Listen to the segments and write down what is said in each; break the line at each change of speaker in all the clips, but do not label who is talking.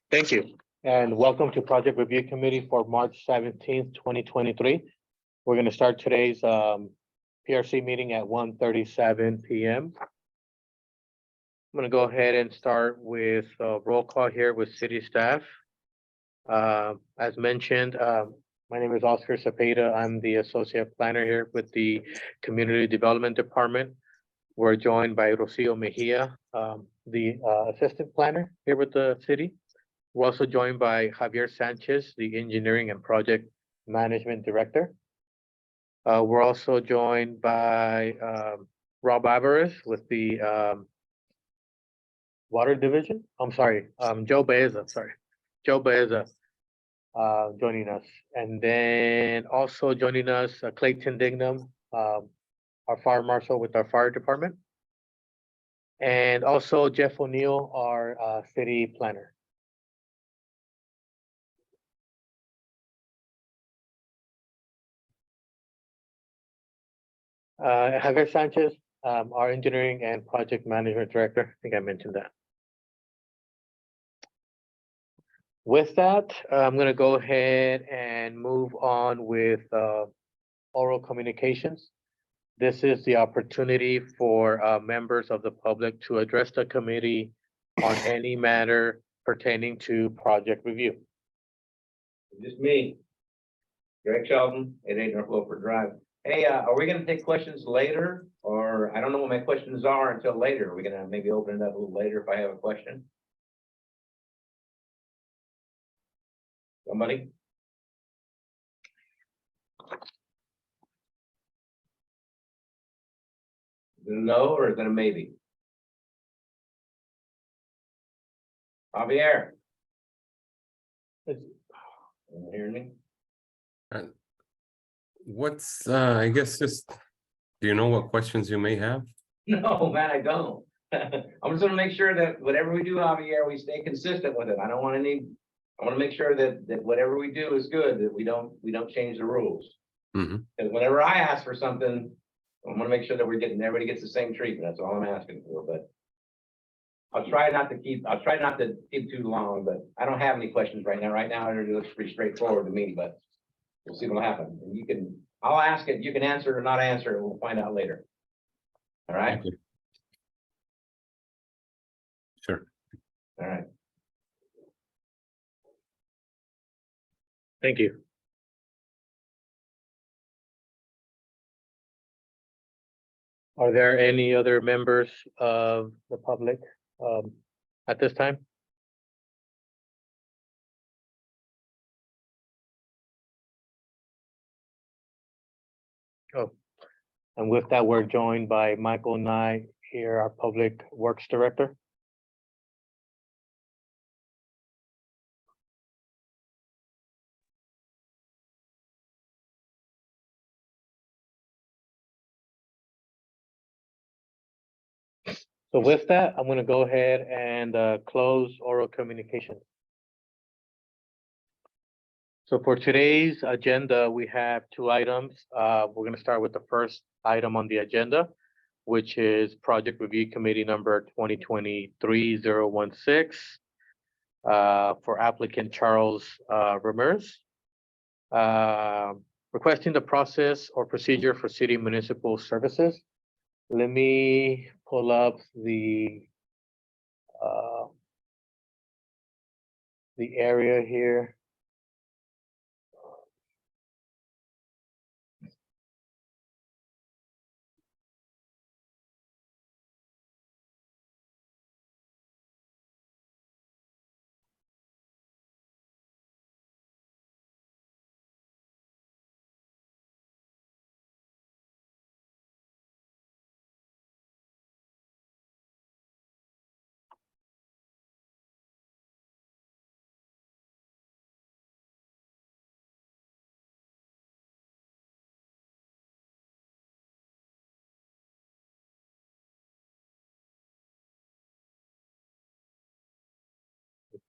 Thank you, and welcome to Project Review Committee for March 17th, 2023. We're gonna start today's PRC meeting at 1:37 PM. I'm gonna go ahead and start with roll call here with city staff. As mentioned, my name is Oscar Cepeda. I'm the associate planner here with the Community Development Department. We're joined by Rocio Mejia, the assistant planner here with the city. We're also joined by Javier Sanchez, the Engineering and Project Management Director. We're also joined by Rob Alvarez with the Water Division. I'm sorry, Joe Baeza, Joe Baeza joining us. And then also joining us, Clayton Dignam, our fire marshal with our fire department. And also Jeff O'Neill, our city planner. Javier Sanchez, our engineering and project management director. I think I mentioned that. With that, I'm gonna go ahead and move on with oral communications. This is the opportunity for members of the public to address the committee on any matter pertaining to project review.
Just me. Greg Sheldon, 88 North Wilford Drive. Hey, are we gonna take questions later? Or I don't know what my questions are until later. Are we gonna maybe open it up a little later if I have a question? Somebody? Is it a no or is it a maybe? Javier?
It's-
You hearing me?
What's, I guess just, do you know what questions you may have?
No, man, I don't. I'm just gonna make sure that whatever we do, Javier, we stay consistent with it. I don't want any, I wanna make sure that whatever we do is good, that we don't change the rules.
Mhm.
And whenever I ask for something, I wanna make sure that everybody gets the same treatment. That's all I'm asking for, but I'll try not to keep too long, but I don't have any questions right now. Right now, it looks pretty straightforward to me, but we'll see what'll happen. And I'll ask it, you can answer it or not answer it, we'll find out later. All right?
Okay. Sure.
All right.
Thank you. Are there any other members of the public at this time? Oh, and with that, we're joined by Michael Nye here, our Public Works Director. So with that, I'm gonna go ahead and close oral communication. So for today's agenda, we have two items. We're gonna start with the first item on the agenda, which is Project Review Committee number 2023-016 for applicant Charles Ramirez. Requesting the process or procedure for city municipal services. Let me pull up the area here.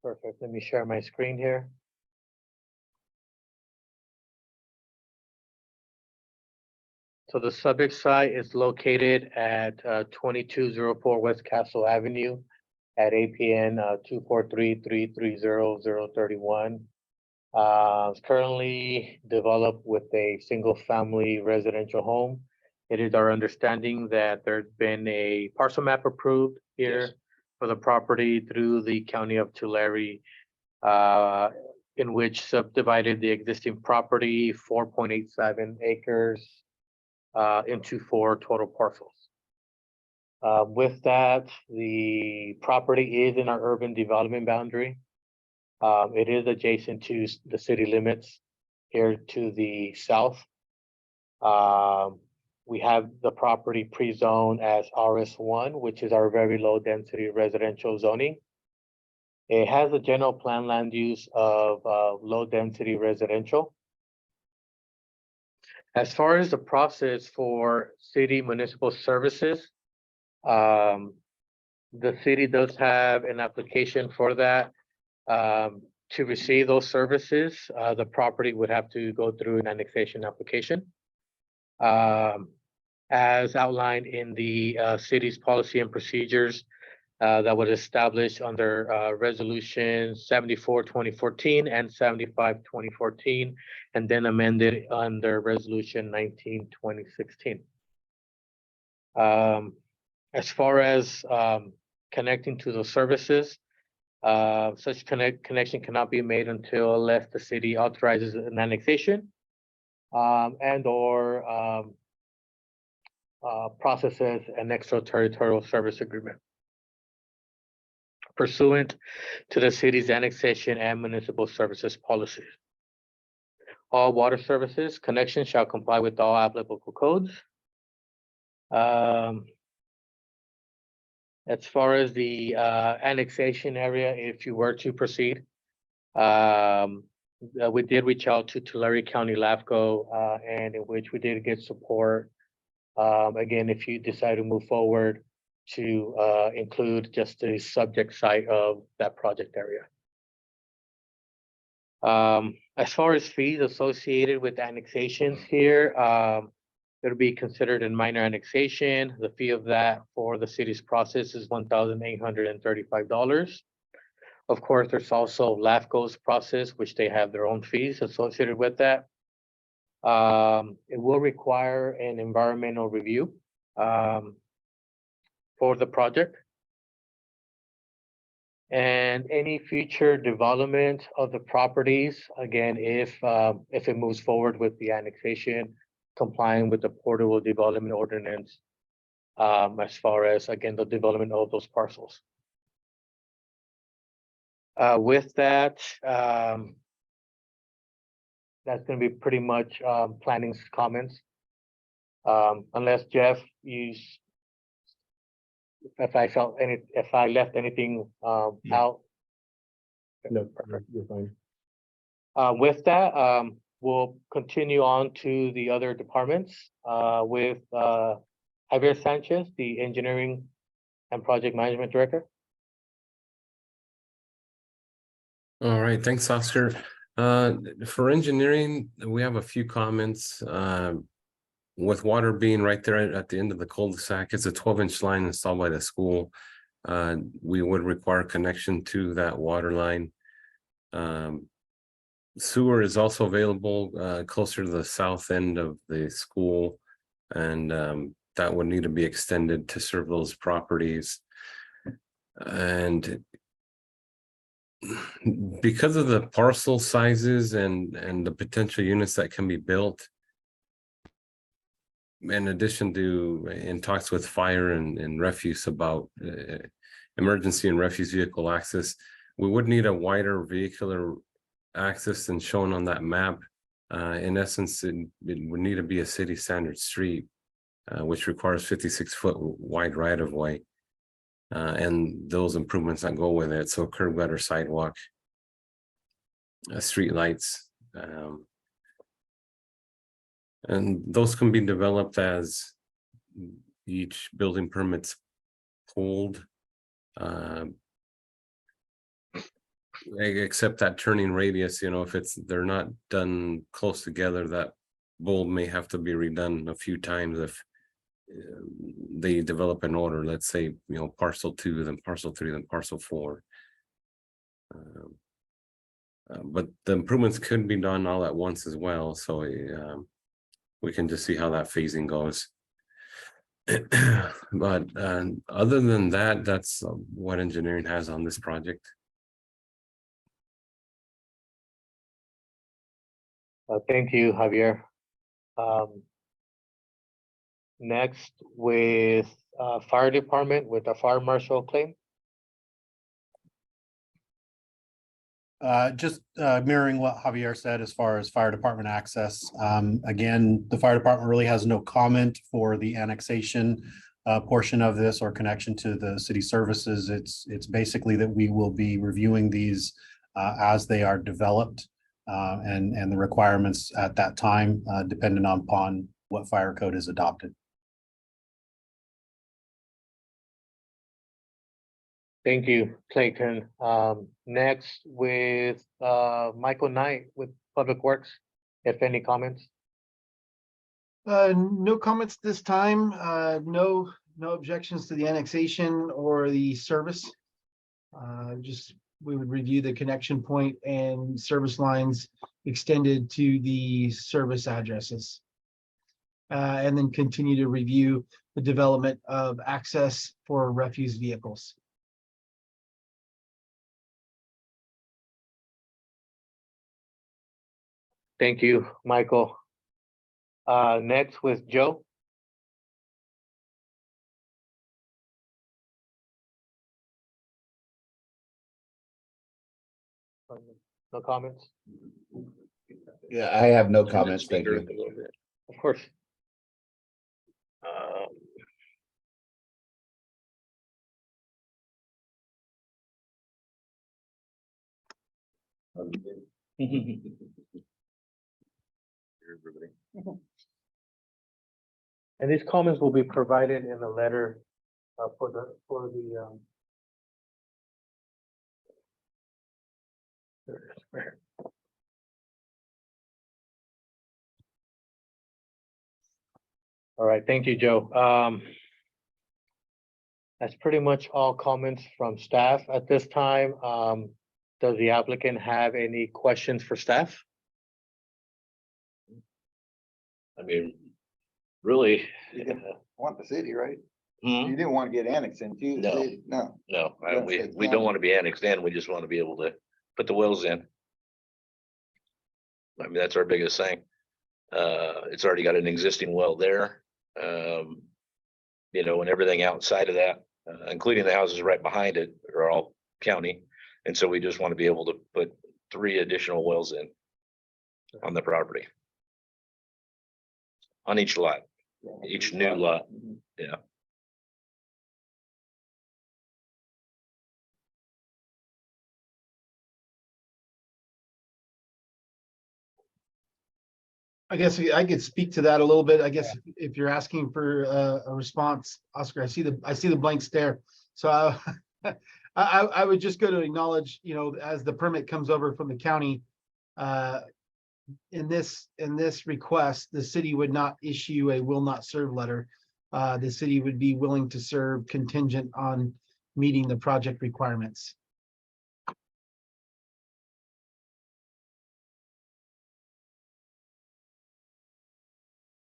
Perfect. Let me share my screen here. So the subject site is located at 2204 West Castle Avenue at APN 243-330-031. It's currently developed with a single-family residential home. It is our understanding that there's been a parcel map approved here
Yes.
for the property through the county of Tulare, in which subdivided the existing property, 4.87 acres, into 4 total parcels. With that, the property is in our urban development boundary. It is adjacent to the city limits here to the south. We have the property pre-zoned as RS1, which is our very low density residential zoning. It has a general plan land use of low density residential. As far as the process for city municipal services, the city does have an application for that. To receive those services, the property would have to go through an annexation application. As outlined in the city's policy and procedures that was established under resolution 74-2014 and 75-2014, and then amended under resolution 19-2016. As far as connecting to those services, such connection cannot be made unless the city authorizes an annexation and or processes an extraterritorial service agreement pursuant to the city's annexation and municipal services policies. All water services connections shall comply with all applicable codes. As far as the annexation area, if you were to proceed, we did reach out to Tulare County LAFCO, and in which we did get support. Again, if you decide to move forward, to include just the subject site of that project area. As far as fees associated with annexations here, it'll be considered a minor annexation. The fee of that for the city's process is $1,835. Of course, there's also LAFCO's process, which they have their own fees associated with that. It will require an environmental review for the project. And any future development of the properties, again, if it moves forward with the annexation, complying with the Porterville Development Ordinance, as far as, again, the development of those parcels. With that, that's gonna be pretty much planning's comments. Unless Jeff, if I left anything out.
No, you're fine.
With that, we'll continue on to the other departments with Javier Sanchez, the Engineering and Project Management Director.
All right, thanks, Oscar. For engineering, we have a few comments. With water being right there at the end of the cul-de-sac, it's a 12-inch line installed by the school. We would require connection to that water line. Sewer is also available closer to the south end of the school, and that would need to be extended to serve those properties. And because of the parcel sizes and the potential units that can be built, in addition to in talks with fire and refuse about emergency and refuse vehicle access, we would need a wider vehicular access than shown on that map. In essence, it would need to be a city standard street, which requires 56-foot wide right of way. And those improvements that go with it, so curb gutter, sidewalk, street lights, and those can be developed as each building permit's pulled, except that turning radius, if they're not done close together, that bulb may have to be redone a few times if they develop an order, let's say, parcel 2, then parcel 3, then parcel 4. But the improvements could be done all at once as well, so we can just see how that phasing goes. But other than that, that's what engineering has on this project.
Thank you, Javier. Next with fire department with the fire marshal claim.
Just mirroring what Javier said as far as fire department access. Again, the fire department really has no comment for the annexation portion of this or connection to the city services. It's basically that we will be reviewing these as they are developed and the requirements at that time, depending upon what fire code is adopted.
Thank you, Clayton. Next with Michael Knight with Public Works, if any comments.
No comments this time. No objections to the annexation or the service. Just we would review the connection point and service lines extended to the service addresses. And then continue to review the development of access for refuse vehicles.
Thank you, Michael. Next with Joe. No comments?
Yeah, I have no comments, thank you.
Of course. And these comments will be provided in the letter for the there it is, right here. All right, thank you, Joe. That's pretty much all comments from staff at this time. Does the applicant have any questions for staff?
I mean, really,
You didn't want the city, right?
hmm,
You didn't want to get annexed into the
No.
city, no.
no,
Yes,
we
it's
don't
not.
want to be annexed in. We just want to be able to put the wells in. I mean, that's our biggest thing. It's already got an existing well there. And everything outside of that, including the houses right behind it, are all county. And so we just want to be able to put 3 additional wells in on the property. On each lot, each new lot, yeah.
I guess I could speak to that a little bit. I guess if you're asking for a response, Oscar, I see the blank stare. So I would just go to acknowledge, as the permit comes over from the county, in this request, the city would not issue a will not serve letter. The city would be willing to serve contingent on meeting the project requirements.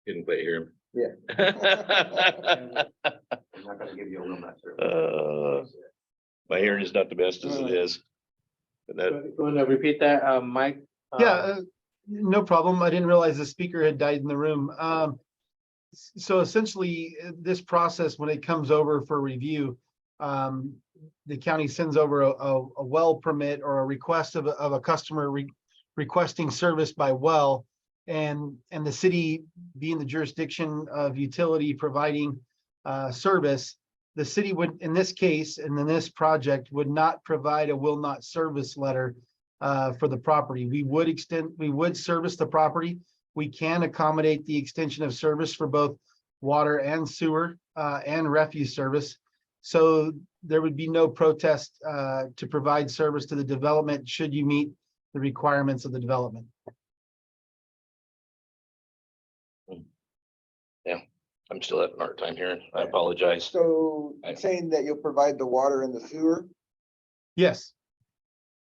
Couldn't quite hear him.
Yeah.
I'm not gonna give you a will not serve.
My hearing is not the best as it is. But that,
You want to repeat that, Mike?
Yeah, no problem. I didn't realize the speaker had died in the room. So essentially, this process, when it comes over for review, the county sends over a well permit or a request of a customer requesting service by well. And the city, being the jurisdiction of utility providing service, the city would, in this case, and in this project, would not provide a will not service letter for the property. We would service the property. We can accommodate the extension of service for both water and sewer and refuse service. So there would be no protest to provide service to the development should you meet the requirements of the development.
I'm still having a hard time hearing. I apologize.
So saying that you'll provide the water and the sewer,
Yes.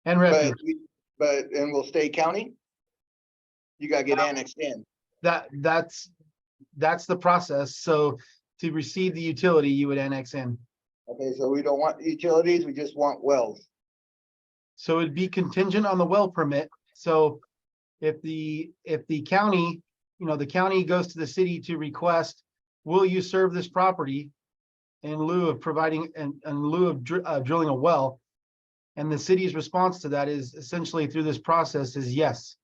And
but,
refuse.
and we'll stay county? You gotta get annexed in.
That's the process. So to receive the utility, you would annex in.
Okay, so we don't want utilities, we just want wells.
So it'd be contingent on the well permit. So if the county, the county goes to the city to request, will you serve this property? In lieu of providing, in lieu of drilling a well. And the city's response to that is essentially through this process is yes.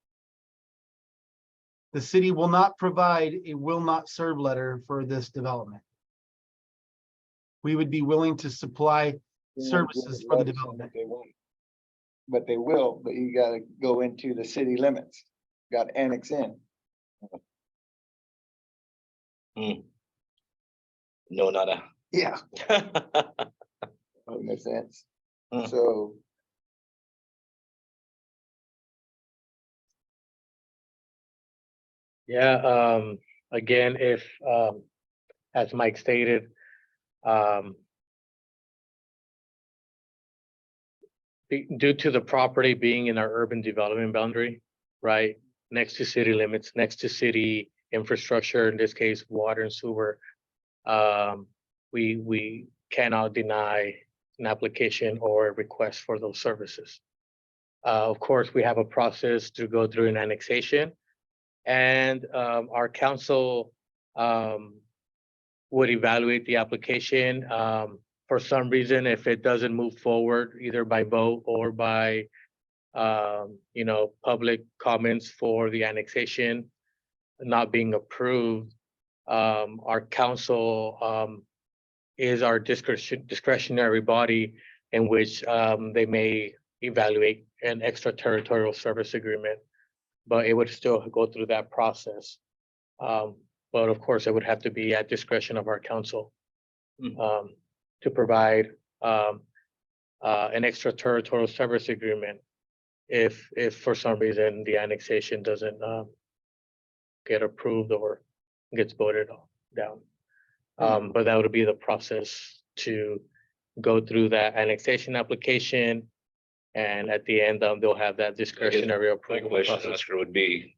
The city will not provide a will not serve letter for this development. We would be willing to supply services for the development.
They won't. But they will, but you gotta go into the city limits, got to annex in.
No, not a.
Yeah. Makes sense.
Hmm.
So.
Yeah, again, if, as Mike stated, due to the property being in our urban development boundary, right, next to city limits, next to city infrastructure, in this case, water and sewer, we cannot deny an application or a request for those services. Of course, we have a process to go through an annexation, and our council would evaluate the application. For some reason, if it doesn't move forward, either by vote or by public comments for the annexation not being approved, our council is our discretionary body in which they may evaluate an extraterritorial service agreement, but it would still go through that process. But of course, it would have to be at discretion of our council to provide an extraterritorial service agreement if for some reason the annexation doesn't get approved or gets voted down. But that would be the process to go through that annexation application. And at the end, they'll have that discretionary
My
approval
question,
process.
Oscar, would be,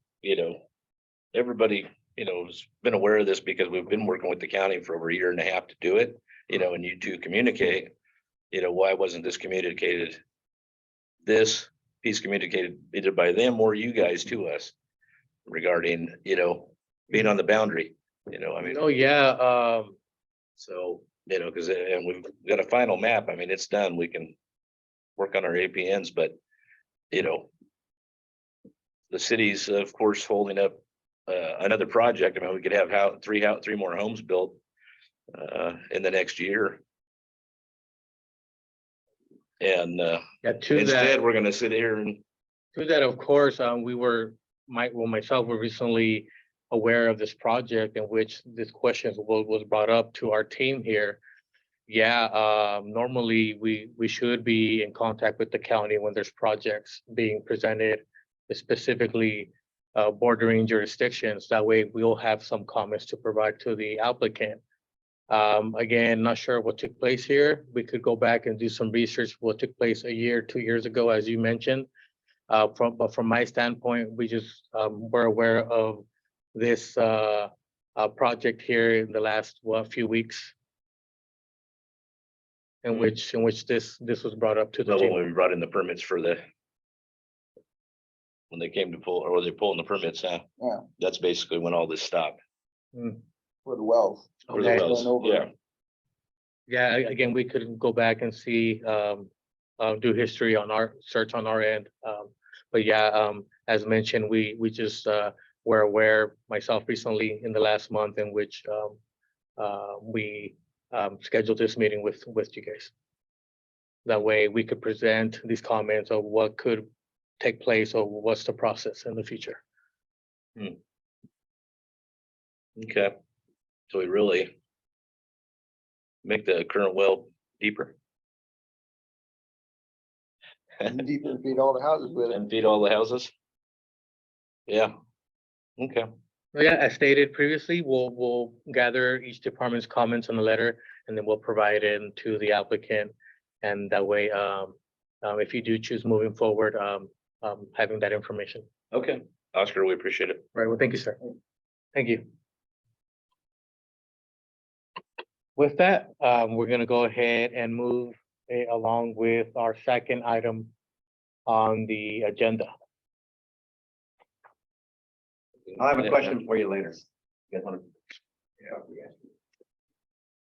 everybody, has been aware of this because we've been working with the county for over a year and a half to do it, and you two communicate, why wasn't this communicated? This piece communicated either by them or you guys to us regarding, being on the boundary,
Oh, yeah,
so, because, and we've got a final map. I mean, it's done. We can work on our APNs, but, the city's, of course, holding up another project. I mean, we could have three more homes built in the next year. And
yeah, to
instead,
that,
we're gonna sit here and,
of course, myself were recently aware of this project in which this question was brought up to our team here. Yeah, normally we should be in contact with the county when there's projects being presented, specifically bordering jurisdictions. That way we'll have some comments to provide to the applicant. Again, not sure what took place here. We could go back and do some research, what took place a year, 2 years ago, as you mentioned. But from my standpoint, we just were aware of this project here in the last few weeks, in which this was brought up to the
when
team.
we brought in the permits for when they came to pull, or they're pulling the permits,
Yeah.
that's basically when all this stopped.
For the wells.
For the
Okay.
wells,
Going over.
yeah.
Yeah, again, we could go back and see, do history on our search on our end. But yeah, as mentioned, we just were aware, myself recently in the last month, in which we scheduled this meeting with you guys. That way we could present these comments of what could take place or what's the process in the future.
Okay, so we really make the current well deeper
And deeper and feed all the houses with it.
and feed all the houses? Yeah, okay.
Yeah, as stated previously, we'll gather each department's comments on the letter and then we'll provide it to the applicant. And that way, if you do choose moving forward, having that information.
Okay, Oscar, we appreciate it.
Right, well, thank you, sir. Thank you. With that, we're gonna go ahead and move along with our second item on the agenda.
I'll have a question for you later. You guys wanna-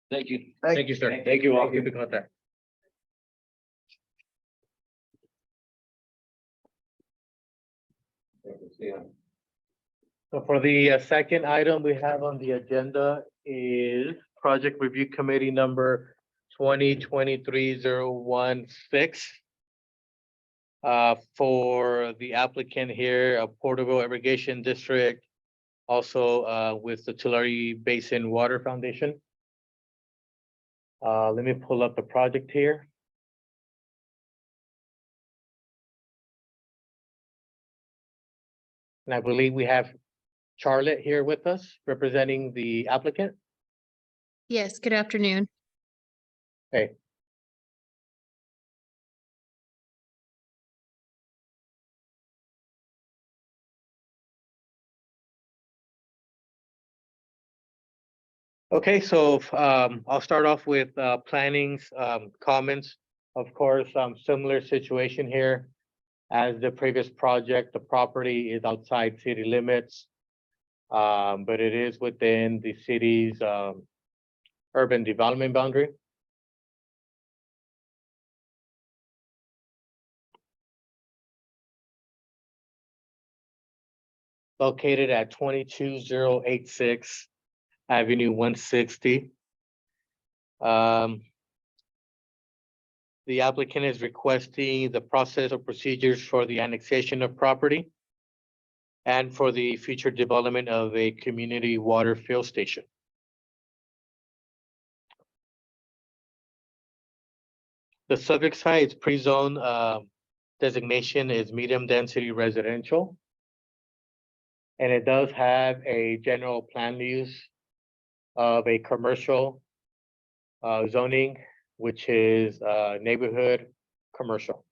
Thank you.
Thank you, sir. Thank you all. Keep in contact. So for the second item we have on the agenda is Project Review Committee number 2023-016. For the applicant here, Porterville Irrigation District, also with the Tulare Basin Water Foundation. Let me pull up the project here. And I believe we have Charlotte here with us representing the applicant.
Yes, good afternoon.
Hey. Okay, so I'll start off with planning's comments. Of course, similar situation here. As the previous project, the property is outside city limits. But it is within the city's urban development boundary. Located at 22086 Avenue 160. The applicant is requesting the process of procedures for the annexation of property and for the future development of a community water fill station. The subject site's pre-zone designation is medium density residential. And it does have a general plan use of a commercial zoning, which is neighborhood commercial.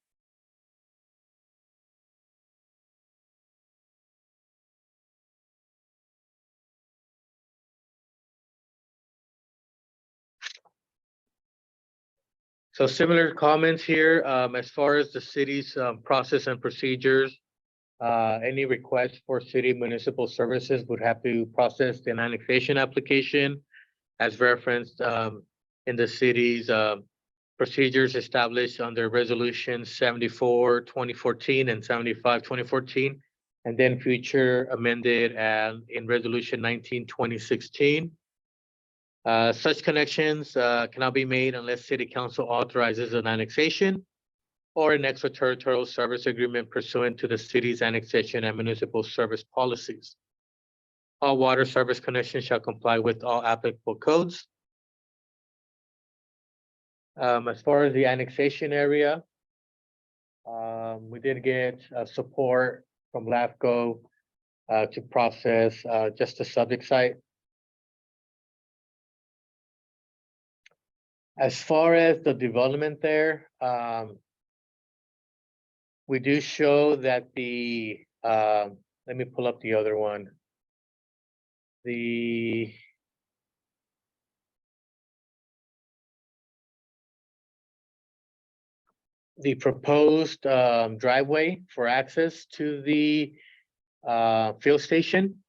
So similar comments here, as far as the city's process and procedures. Any request for city municipal services would have to process an annexation application as referenced in the city's procedures established under Resolution 74, 2014 and 75, 2014, and then future amended and in Resolution 19, 2016. Such connections cannot be made unless City Council authorizes an annexation or an extraterritorial service agreement pursuant to the city's annexation and municipal service policies. All water service connections shall comply with all applicable codes. As far as the annexation area, we did get support from LAFCO to process just the subject site. As far as the development there, we do show that the, let me pull up the other one. The proposed driveway for access to the field station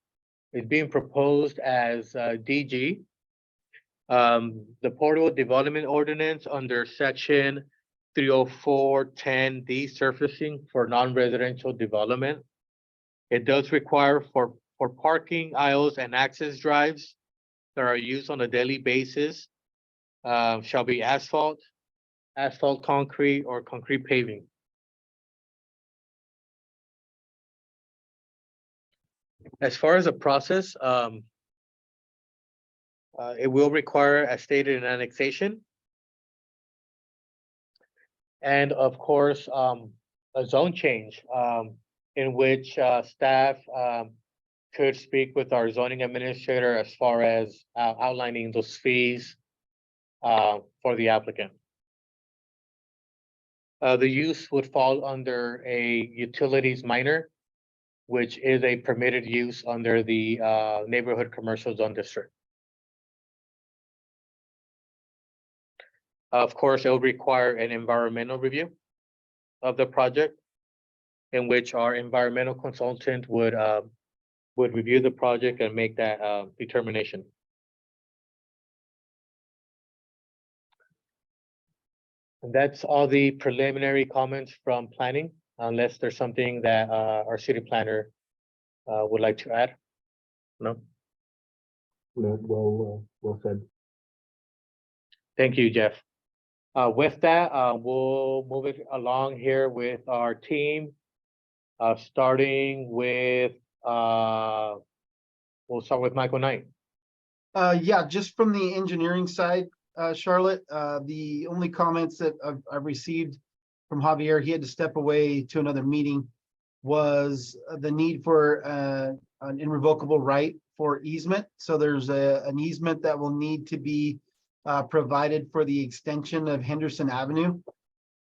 is being proposed as DG. The Porterville Development Ordinance under section 30410D surfacing for non-residential development. It does require for parking aisles and access drives that are used on a daily basis shall be asphalt, concrete, or concrete paving. As far as the process, it will require, as stated, an annexation. And of course, a zone change in which staff could speak with our zoning administrator as far as outlining those fees for the applicant. The use would fall under a utilities minor, which is a permitted use under the neighborhood commercial zone district. Of course, it will require an environmental review of the project, in which our environmental consultant would review the project and make that determination. And that's all the preliminary comments from planning, unless there's something that our city planner would like to add. No?
No, well said.
Thank you, Jeff. With that, we'll move it along here with our team. Starting with, we'll start with Michael Knight.
Yeah, just from the engineering side, Charlotte, the only comments that I've received from Javier, he had to step away to another meeting, was the need for an irrevocable right for easement. So there's an easement that will need to be provided for the extension of Henderson Avenue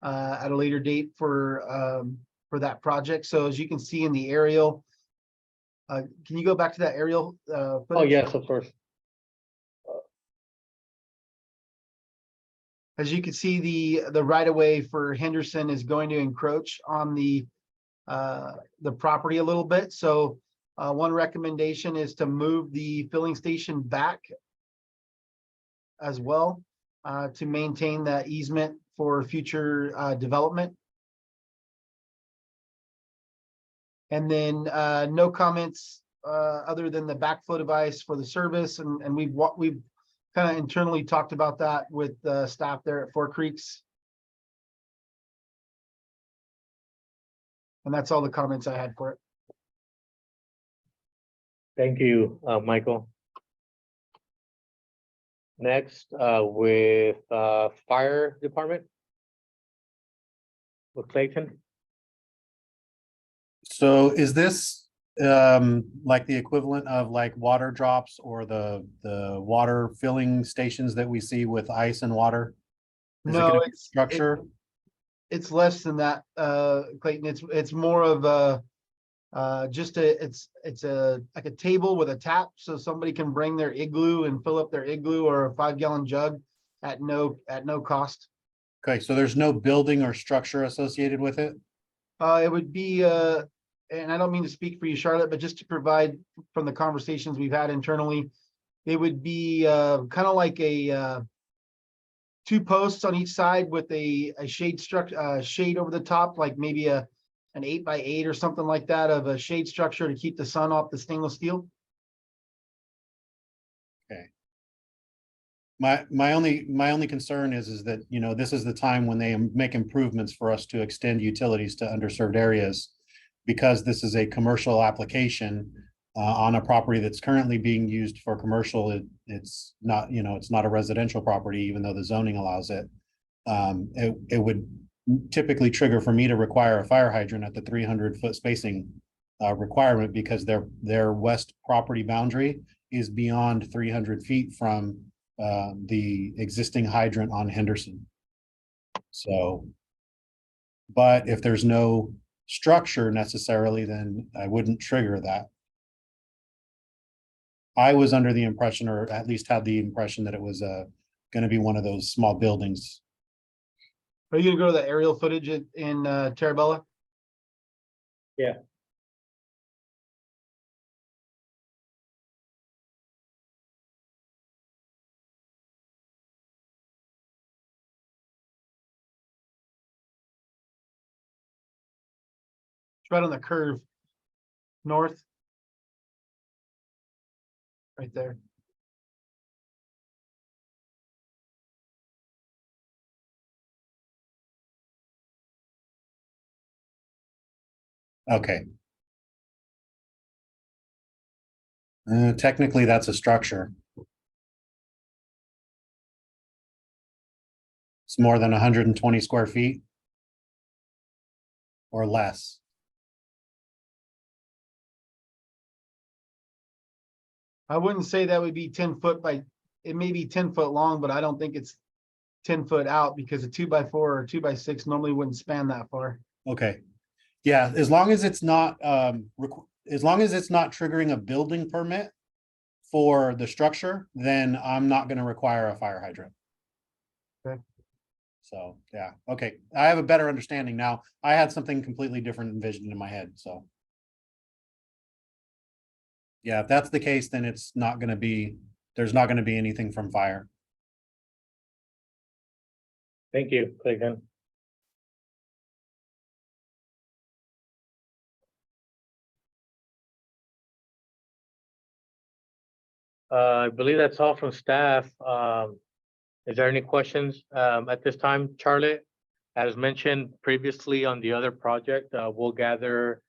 at a later date for that project. So as you can see in the aerial, can you go back to that aerial?
Oh,
footage?
yes, of course.
As you can see, the right of way for Henderson is going to encroach on the property a little bit. So one recommendation is to move the filling station back as well to maintain that easement for future development. And then no comments other than the backflow device for the service, and we've kind of internally talked about that with staff there at Four Creeks. And that's all the comments I had for it.
Thank you, Michael. Next, with fire department. With Clayton.
So is this like the equivalent of like water drops or the water filling stations that we see with ice and water? Is it
No,
gonna be
it's
structure?
it's less than that, Clayton. It's more of a it's a like a table with a tap, so somebody can bring their igloo and fill up their igloo or a 5-gallon jug at no cost.
Okay, so there's no building or structure associated with it?
It would be and I don't mean to speak for you, Charlotte, but just to provide from the conversations we've had internally, it would be kind of like a 2 posts on each side with a shade structure, shade over the top, like maybe an 8x8 or something like that, of a shade structure to keep the sun off the stainless steel.
My only concern is that, you know, this is the time when they make improvements for us to extend utilities to underserved areas. Because this is a commercial application on a property that's currently being used for commercial, it's not, you know, it's not a residential property, even though the zoning allows it. It would typically trigger for me to require a fire hydrant at the 300-foot spacing requirement, because their west property boundary is beyond 300 feet from the existing hydrant on Henderson. So, but if there's no structure necessarily, then I wouldn't trigger that. I was under the impression, or at least had the impression, that it was going to be one of those small buildings.
Are you gonna go to the aerial footage in Terabella?
Yeah.
It's right on the curve. North. Right there.
Okay. Technically, that's a structure. It's more than 120 square feet or less.
I wouldn't say that would be 10 foot by, it may be 10 foot long, but I don't think it's 10 foot out because a 2x4 or 2x6 normally wouldn't span that far.
Okay. Yeah, as long as it's not, as long as it's not triggering a building permit for the structure, then I'm not gonna require a fire hydrant.
Okay.
So, yeah, okay, I have a better understanding now. I had something completely different envisioned in my head, so. Yeah, if that's the case, then it's not gonna be, there's not gonna be anything from fire.
Thank you, Clayton. I believe that's all from staff. Is there any questions, at this time, Charlotte? As mentioned previously on the other project, we'll gather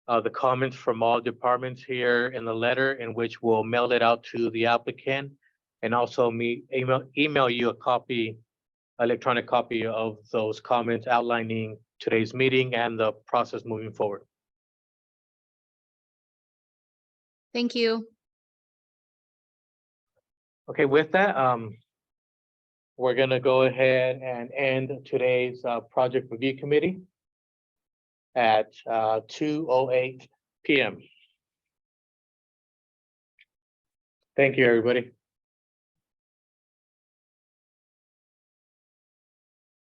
the comments from all departments here in the letter in which we'll mail it out to the applicant and also email you a copy, electronic copy of those comments outlining today's meeting and the process moving forward.
Thank you.
Okay, with that, we're gonna go ahead and end today's project review committee at 2:08 PM. Thank you, everybody.